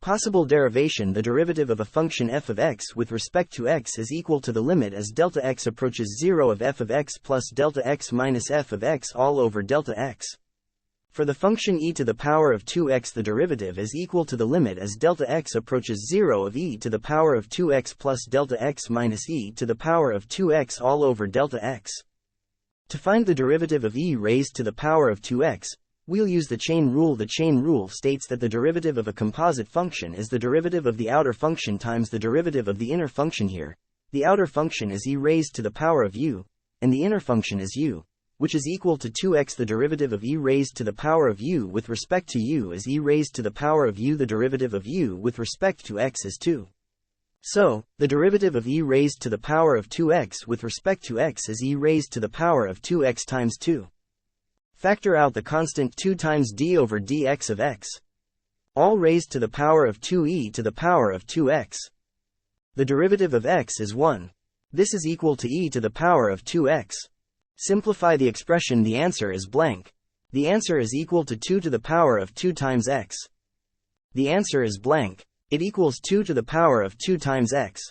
Possible derivation: the derivative of a function f of x with respect to x is equal to the limit as delta x approaches 0 of f of x plus delta x minus f of x all over delta x. For the function e to the power of 2x, the derivative is equal to the limit as delta x approaches 0 of e to the power of 2x plus delta x minus e to the power of 2x all over delta x. To find the derivative of e raised to the power of 2x, we'll use the chain rule. The chain rule states that the derivative of a composite function is the derivative of the outer function times the derivative of the inner function. Here, the outer function is e raised to the power of u, and the inner function is u, which is equal to 2x. The derivative of e raised to the power of u with respect to u is e raised to the power of u. The derivative of u with respect to x is 2. So, the derivative of e raised to the power of 2x with respect to x is e raised to the power of 2x times 2. Factor out the constant 2 times d over dx of x. All raised to the power of 2e to the power of 2x. The derivative of x is 1. This is equal to e to the power of 2x. Simplify the expression. The answer is blank. The answer is equal to 2 to the power of 2 times x. The answer is blank. It equals 2 to the power of 2 times x.